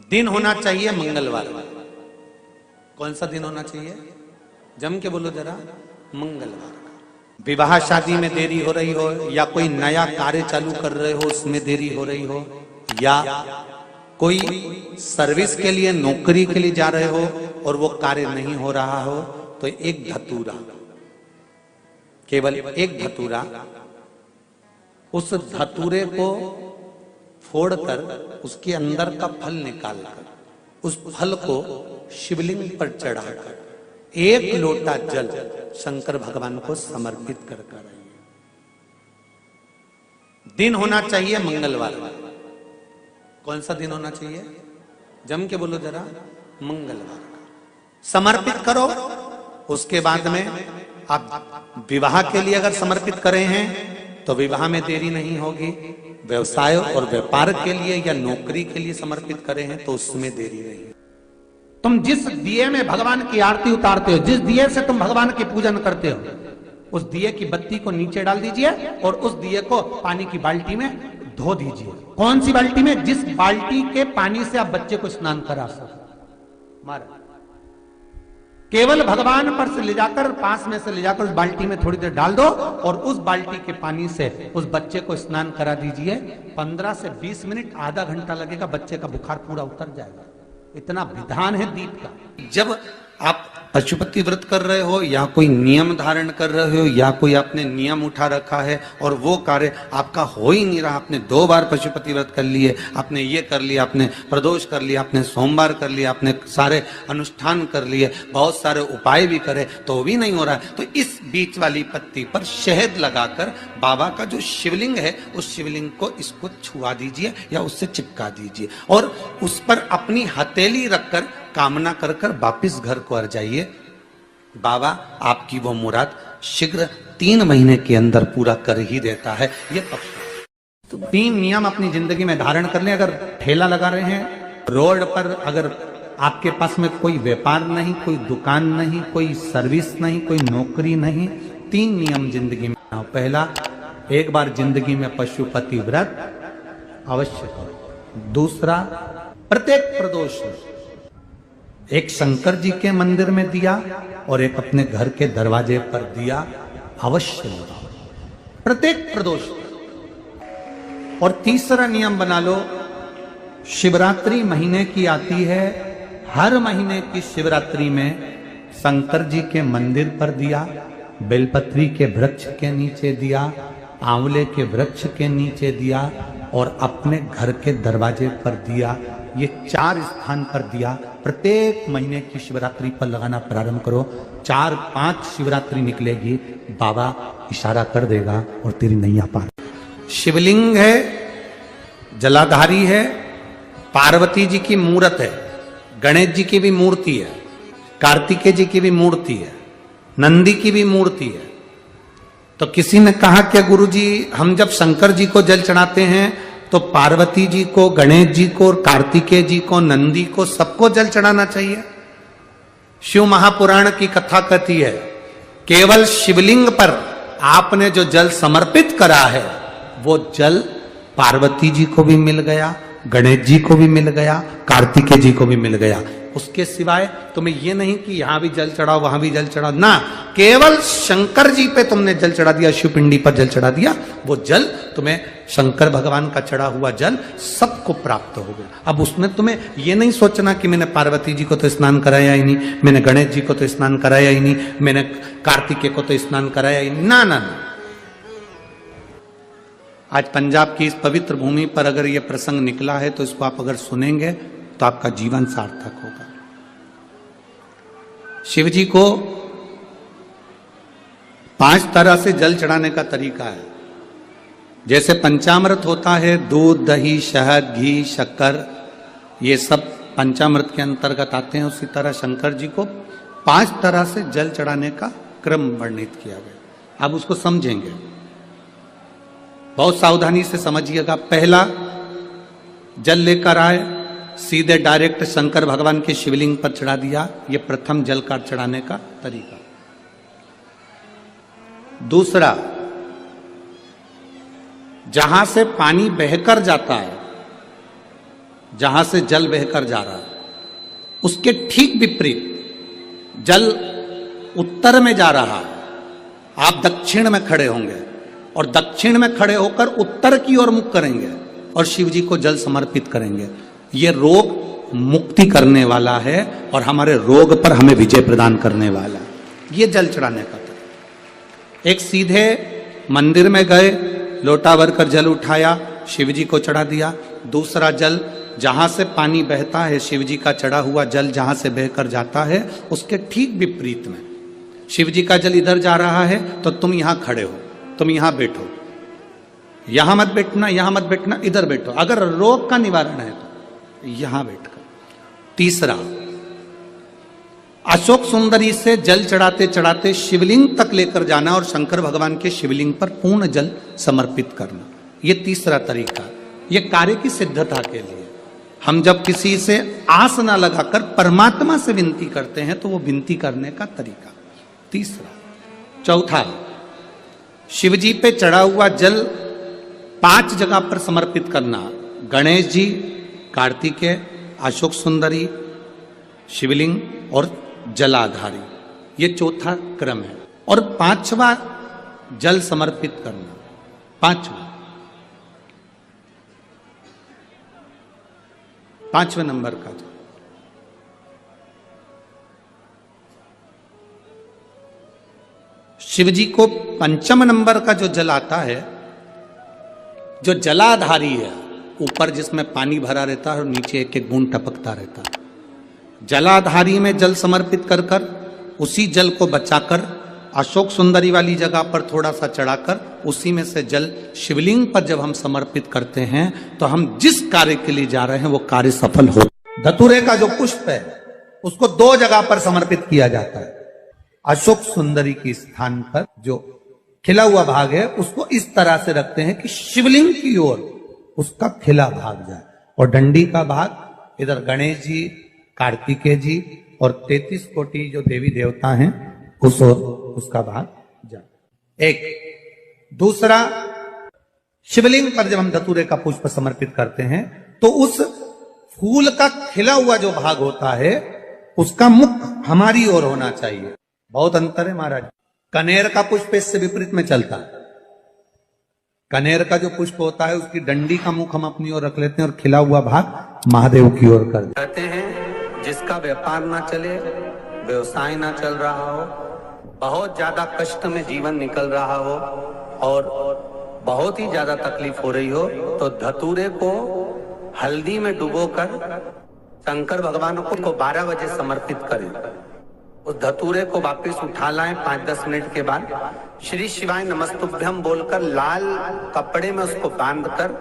दिन होना चाहिए मंगलवार। कौन सा दिन होना चाहिए? जम के बोलो जरा। मंगलवार का। विवाह शादी में देरी हो रही हो, या कोई नया कार्य चालू कर रहे हो उसमें देरी हो रही हो, या कोई सर्विस के लिए नौकरी के लिए जा रहे हो और वो कार्य नहीं हो रहा हो, तो एक धतूरा, केवल एक धतूरा, उस धतूरे को फोड़कर उसके अंदर का फल निकालकर उस फल को शिवलिंग पर चढ़ाकर एक लोटा जल शंकर भगवान को समर्पित कर आइए। दिन होना चाहिए मंगलवार। कौन सा दिन होना चाहिए? जम के बोलो जरा। मंगलवार का समर्पित करो। उसके बाद में आप विवाह के लिए अगर समर्पित करे हैं तो विवाह में देरी नहीं होगी। व्यवसाय और व्यापार के लिए या नौकरी के लिए समर्पित करे हैं तो उसमें देरी नहीं। तुम जिस दिए में भगवान की आरती उतारते हो, जिस दिए से तुम भगवान की पूजन करते हो, उस दिए की बत्ती को नीचे डाल दीजिए और उस दिए को पानी की बाल्टी में धो दीजिए। कौन सी बाल्टी में? जिस बाल्टी के पानी से आप बच्चे को स्नान करा सको। मारा केवल भगवान पर से ले जाकर, पास में से ले जाकर उस बाल्टी में थोड़ी देर डाल दो और उस बाल्टी के पानी से उस बच्चे को स्नान करा दीजिए। 15 से 20 मिनट, आधा घंटा लगेगा, बच्चे का बुखार पूरा उतर जाएगा। इतना विधान है दीप का। जब आप पशुपति व्रत कर रहे हो या कोई नियम धारण कर रहे हो या कोई आपने नियम उठा रखा है और वो कार्य आपका हो ही नहीं रहा, आपने 2 बार पशुपति व्रत कर लिए, आपने ये कर लिया, आपने प्रदोष कर लिया, आपने सोमवार कर लिया, आपने सारे अनुष्ठान कर लिए, बहुत सारे उपाय भी करे तो भी नहीं हो रहा है, तो इस बीच वाली पत्ती पर शहद लगाकर बाबा का जो शिवलिंग है उस शिवलिंग को इसको छुआ दीजिए या उससे चिपका दीजिए और उस पर अपनी हथेली रखकर कामना कर कर वापिस घर को आ जाइए। बाबा आपकी वो मुराद शीघ्र 3 महीने के अंदर पूरा कर ही देता है। ये पक्का। तो 3 नियम अपनी जिंदगी में धारण कर लें। अगर ठेला लगा रहे हैं रोड पर, अगर आपके पास में कोई व्यापार नहीं, कोई दुकान नहीं, कोई सर्विस नहीं, कोई नौकरी नहीं, 3 नियम जिंदगी में। पहला, एक बार जिंदगी में पशुपति व्रत अवश्य करो। दूसरा, प्रत्येक प्रदोष एक शंकर जी के मंदिर में दिया और एक अपने घर के दरवाजे पर दिया अवश्य लगाओ, प्रत्येक प्रदोष। और तीसरा नियम बना लो, शिवरात्रि महीने की आती है, हर महीने की शिवरात्रि में शंकर जी के मंदिर पर दिया, बेलपत्री के वृक्ष के नीचे दिया, आंवले के वृक्ष के नीचे दिया और अपने घर के दरवाजे पर दिया। ये 4 स्थान पर दिया। प्रत्येक महीने की शिवरात्रि पर लगाना प्रारंभ करो। 4-5 शिवरात्रि निकलेगी, बाबा इशारा कर देगा और तेरी नैया पार। शिवलिंग है, जलाधारी है, पार्वती जी की मूर्त है, गणेश जी की भी मूर्ति है, कार्तिकेय जी की भी मूर्ति है, नंदी की भी मूर्ति है। तो किसी ने कहा कि गुरुजी हम जब शंकर जी को जल चढ़ाते हैं तो पार्वती जी को, गणेश जी को, कार्तिकेय जी को, नंदी को, सबको जल चढ़ाना चाहिए। शिव महापुराण की कथा कहती है केवल शिवलिंग पर आपने जो जल समर्पित करा है वो जल पार्वती जी को भी मिल गया, गणेश जी को भी मिल गया, कार्तिकेय जी को भी मिल गया। उसके सिवाय तुम्हें ये नहीं कि यहां भी जल चढ़ाओ वहां भी जल चढ़ाओ, ना, केवल शंकर जी पे तुमने जल चढ़ा दिया, शिवपिंडी पर जल चढ़ा दिया, वो जल तुम्हें शंकर भगवान का चढ़ा हुआ जल सबको प्राप्त हो गया। अब उसमें तुम्हें ये नहीं सोचना कि मैंने पार्वती जी को तो स्नान कराया ही नहीं, मैंने गणेश जी को तो स्नान कराया ही नहीं, मैंने कार्तिकेय को तो स्नान कराया ही नहीं, ना ना ना। आज पंजाब की इस पवित्र भूमि पर अगर ये प्रसंग निकला है तो इसको आप अगर सुनेंगे तो आपका जीवन सार्थक होगा। शिव जी को 5 तरह से जल चढ़ाने का तरीका है। जैसे पंचामृत होता है, दूध, दही, शहद, घी, शक्कर, ये सब पंचामृत के अंतर्गत आते हैं, उसी तरह शंकर जी को 5 तरह से जल चढ़ाने का क्रम वर्णित किया गया। अब उसको समझेंगे, बहुत सावधानी से समझिएगा। पहला, जल लेकर आए, सीधे डायरेक्ट शंकर भगवान के शिवलिंग पर चढ़ा दिया, ये प्रथम जल का चढ़ाने का तरीका। दूसरा, जहां से पानी बहकर जाता है जहां से जल बहकर जा रहा है, उसके ठीक विपरीत जल उत्तर में जा रहा है, आप दक्षिण में खड़े होंगे और दक्षिण में खड़े होकर उत्तर की ओर मुख करेंगे और शिव जी को जल समर्पित करेंगे। ये रोग मुक्ति करने वाला है और हमारे रोग पर हमें विजय प्रदान करने वाला है। ये जल चढ़ाने का तरीका। एक सीधे मंदिर में गए, लोटा भरकर जल उठाया, शिव जी को चढ़ा दिया। दूसरा जल जहां से पानी बहता है, शिव जी का चढ़ा हुआ जल जहां से बहकर जाता है, उसके ठीक विपरीत में शिव जी का जल इधर जा रहा है तो तुम यहां खड़े हो, तुम यहां बैठो, यहां मत बैठना, यहां मत बैठना, इधर बैठो। अगर रोग का निवारण है तो यहां बैठकर। तीसरा, अशोक सुंदरी से जल चढ़ाते चढ़ाते शिवलिंग तक लेकर जाना और शंकर भगवान के शिवलिंग पर पूर्ण जल समर्पित करना। यह तीसरा तरीका, यह कार्य की सिद्धता के लिए। हम जब किसी से आस ना लगाकर परमात्मा से विनती करते हैं तो वो विनती करने का तरीका तीसरा। चौथा, शिव जी पे चढ़ा हुआ जल 5 जगह पर समर्पित करना। गणेश जी, कार्तिकेय, अशोक सुंदरी, शिवलिंग और जलाधारी, ये चौथा क्रम है। और 5वां जल समर्पित करना, 5वें नंबर का जल। शिव जी को 5वें नंबर का जो जल आता है, जो जलाधारी है, ऊपर जिसमें पानी भरा रहता है और नीचे एक एक बूंद टपकता रहता है, जलाधारी में जल समर्पित कर कर उसी जल को बचाकर अशोक सुंदरी वाली जगह पर थोड़ा सा चढ़ाकर उसी में से जल शिवलिंग पर जब हम समर्पित करते हैं तो हम जिस कार्य के लिए जा रहे हैं वो कार्य सफल हो। धतूरे का जो पुष्प है उसको 2 जगह पर समर्पित किया जाता है। अशोक सुंदरी के स्थान पर जो खिला हुआ भाग है उसको इस तरह से रखते हैं कि शिवलिंग की ओर उसका खिला भाग जाए, और डंडी का भाग इधर गणेश जी, कार्तिकेय जी और 33 कोटि जो देवी देवता हैं उस ओर उसका भाग जाए। एक दूसरा, शिवलिंग पर जब हम धतूरे का पुष्प समर्पित करते हैं तो उस फूल का खिला हुआ जो भाग होता है उसका मुख हमारी ओर होना चाहिए। बहुत अंतर है महाराज। कनेर का पुष्प इससे विपरीत में चलता है। कनेर का जो पुष्प होता है उसकी डंडी का मुख हम अपनी ओर रख लेते हैं और खिला हुआ भाग महादेव की ओर कर देते हैं। कहते हैं जिसका व्यापार ना चले, व्यवसाय ना चल रहा हो, बहुत ज्यादा कष्ट में जीवन निकल रहा हो और बहुत ही ज्यादा तकलीफ हो रही हो, तो धतूरे को हल्दी में डुबोकर शंकर भगवान को 12 बजे समर्पित करें। उस धतूरे को वापस उठा लाएं 5-10 मिनट के बाद, श्री शिवाय नमस्तुभ्यम बोलकर लाल कपड़े में उसको बांधकर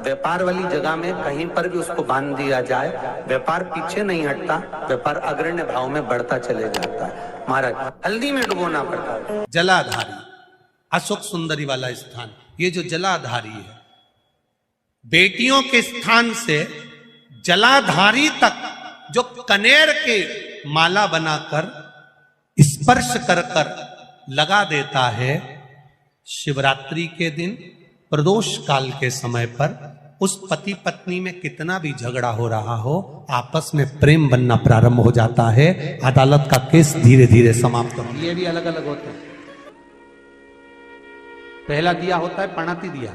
व्यापार वाली जगह में कहीं पर भी उसको बांध दिया जाए। व्यापार पीछे नहीं हटता, व्यापार अग्रण्य भाव में बढ़ता चले जाता है। महाराज, हल्दी में डुबोना पड़ता है। जलाधारी, अशोक सुंदरी वाला स्थान, ये जो जलाधारी है, बेटियों के स्थान से जलाधारी तक जो कनेर के माला बनाकर स्पर्श कर कर लगा देता है, शिवरात्रि के दिन प्रदोष काल के समय पर उस पति पत्नी में कितना भी झगड़ा हो रहा हो, आपस में प्रेम बनना प्रारंभ हो जाता है। अदालत का केस धीरे धीरे समाप्त हो। ये भी अलग अलग होते हैं। पहला दिया होता है पणाती दिया।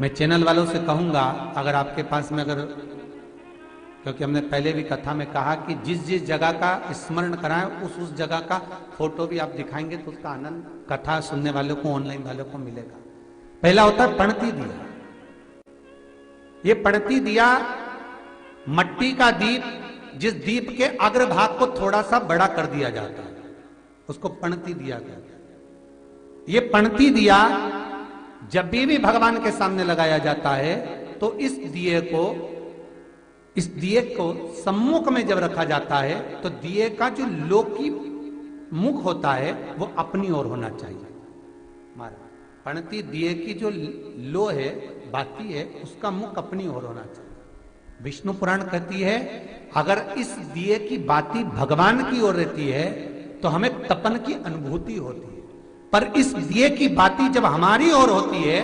मैं चैनल वालों से कहूंगा, अगर आपके पास में अगर, क्योंकि हमने पहले भी कथा में कहा कि जिस जिस जगह का स्मरण कराएं उस जगह का फोटो भी आप दिखाएंगे तो उसका आनंद कथा सुनने वालों को, ऑनलाइन वालों को मिलेगा। पहला होता है पणती दिया। ये पणती दिया मट्टी का दीप, जिस दीप के अग्रभाग को थोड़ा सा बड़ा कर दिया जाता है, उसको पणती दिया कहते हैं। ये पणती दिया जब भी भगवान के सामने लगाया जाता है तो इस दिए को सम्मुख में जब रखा जाता है तो दिए का जो लोकी मुख होता है वो अपनी ओर होना चाहिए। पणती दिए की जो लो है, बाती है, उसका मुख अपनी ओर होना चाहिए। विष्णु पुराण कहती है अगर इस दिए की बाती भगवान की ओर रहती है तो हमें तपन की अनुभूति होती है, पर इस दिए की बाती जब हमारी ओर होती है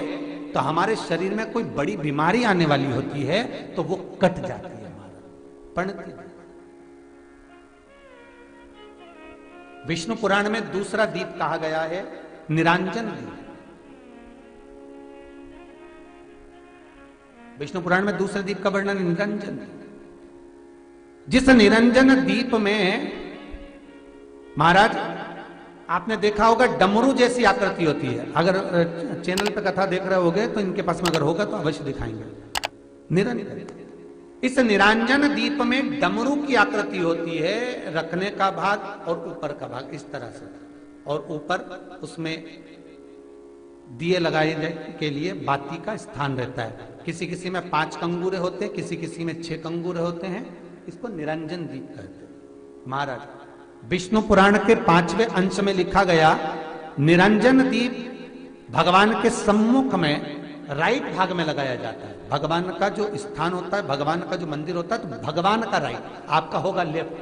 तो हमारे शरीर में कोई बड़ी बीमारी आने वाली होती है तो वो कट जाती है, हमारा पणती है। विष्णु पुराण में दूसरा दीप कहा गया है निरंजन दीप। विष्णु पुराण में दूसरे दीप का वर्णन निरंजन दीप। जिस निरंजन दीप में महाराज आपने देखा होगा डमरू जैसी आकृति होती है। अगर चैनल पे कथा देख रहे होगे तो इनके पास में अगर होगा तो अवश्य दिखाएंगे। निरंजन, इस निरंजन दीप में डमरू की आकृति होती है, रखने का भाग और ऊपर का भाग इस तरह से, और ऊपर उसमें दिए लगाए के लिए बाती का स्थान रहता है। किसी किसी में 5 कंगूरे होते हैं, किसी किसी में 6 कंगूरे होते हैं। इसको निरंजन दीप कहते हैं। महाराज विष्णु पुराण के 5वें अंश में लिखा गया निरंजन दीप भगवान के सम्मुख में राइट भाग में लगाया जाता है। भगवान का जो स्थान होता है, भगवान का जो मंदिर होता है, तो भगवान का राइट, आपका होगा लेफ्ट,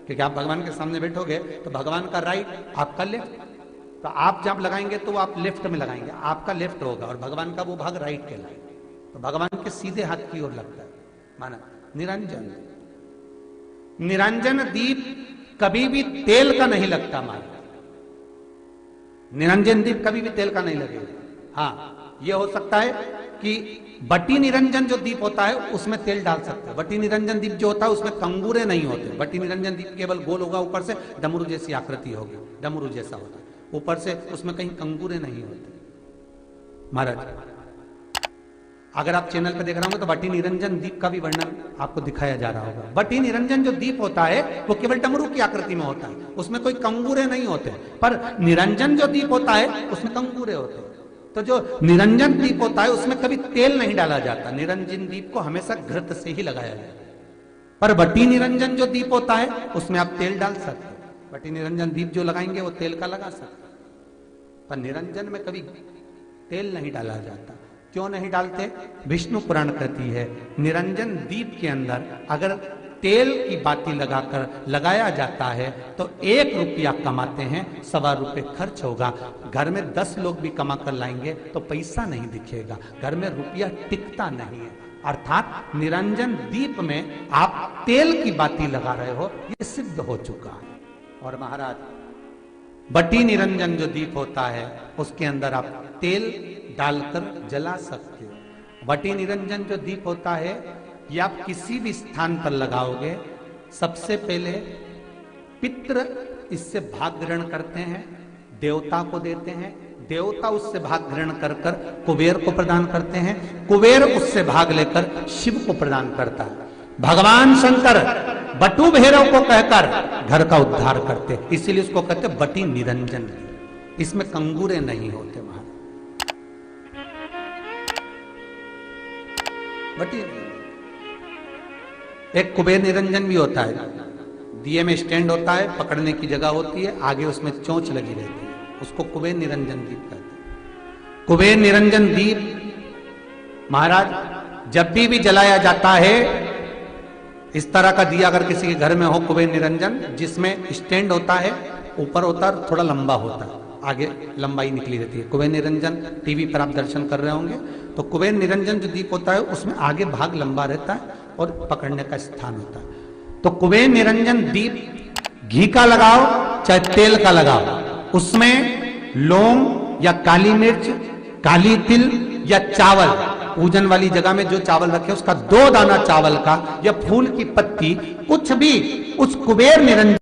क्योंकि आप भगवान के सामने बैठोगे तो भगवान का राइट, आपका लेफ्ट। तो आप जब लगाएंगे तो आप लेफ्ट में लगाएंगे, आपका लेफ्ट होगा और भगवान का वो भाग राइट के लाएगा, तो भगवान के सीधे हाथ की ओर लगता है। माना निरंजन, निरंजन दीप कभी भी तेल का नहीं लगता। माना निरंजन दीप कभी भी तेल का नहीं लगेगा। हाँ, यह हो सकता है कि बटी निरंजन जो दीप होता है उसमें तेल डाल सकते हैं। बटी निरंजन दीप जो होता है उसमें कंगूरे नहीं होते। बटी निरंजन दीप केवल गोल होगा, ऊपर से डमरू जैसी आकृति होगी, डमरू जैसा होता है ऊपर से, उसमें कहीं कंगूरे नहीं होते। महाराज अगर आप चैनल पे देख रहे होंगे तो बटी निरंजन दीप का भी वर्णन आपको दिखाया जा रहा होगा। बटी निरंजन जो दीप होता है वो केवल डमरू की आकृति में होता है, उसमें कोई कंगूरे नहीं होते। पर निरंजन जो दीप होता है उसमें कंगूरे होते हैं। तो जो निरंजन दीप होता है उसमें कभी तेल नहीं डाला जाता। निरंजन दीप को हमेशा घृत से ही लगाया जाता है। पर बटी निरंजन जो दीप होता है उसमें आप तेल डाल सकते हो। बटी निरंजन दीप जो लगाएंगे वो तेल का लगा सकते, पर निरंजन में कभी तेल नहीं डाला जाता। क्यों नहीं डालते? विष्णु पुराण कहती है निरंजन दीप के अंदर अगर तेल की बाती लगाया जाता है तो 1 रुपया कमाते हैं, 1.25 रुपये खर्च होगा। घर में 10 लोग भी कमा कर लाएंगे तो पैसा नहीं दिखेगा, घर में रुपया टिकता नहीं है। अर्थात निरंजन दीप में आप तेल की बाती लगा रहे हो, ये सिद्ध हो चुका है। और महाराज बटी निरंजन जो दीप होता है उसके अंदर आप तेल डालकर जला सकते हो। बटी निरंजन जो दीप होता है ये आप किसी भी स्थान पर लगाओगे, सबसे पहले पितृ इससे भाग ग्रहण करते हैं, देवता को देते हैं, देवता उससे भाग ग्रहण कर कर कुबेर को प्रदान करते हैं, कुबेर उससे भाग लेकर शिव को प्रदान करता है। भगवान शंकर बटु भैरव को कहकर घर का उद्धार करते, इसीलिए उसको कहते बटी निरंजन। इसमें कंगूरे नहीं होते। वहां बटी एक कुबेर निरंजन भी होता है, दिए में स्टैंड होता है, पकड़ने की जगह होती है, आगे उसमें चोंच लगी रहती है, उसको कुबेर निरंजन दीप कहते हैं। कुबेर निरंजन दीप महाराज जब भी जलाया जाता है, इस तरह का दिया अगर किसी के घर में हो कुबेर निरंजन, जिसमें स्टैंड होता है, ऊपर होता है, थोड़ा लंबा होता है, आगे लंबाई निकली रहती है। कुबेर निरंजन टीवी पर आप दर्शन कर रहे होंगे तो कुबेर निरंजन जो दीप होता है उसमें आगे भाग लंबा रहता है और पकड़ने का स्थान होता है। तो कुबेर निरंजन दीप घी का लगाओ चाहे तेल का लगाओ, उसमें लौंग या काली मिर्च, काली तिल या चावल, पूजन वाली जगह में जो चावल रखे उसका 2 दाना चावल का या फूल की पत्ती, कुछ भी उस कुबेर निरंजन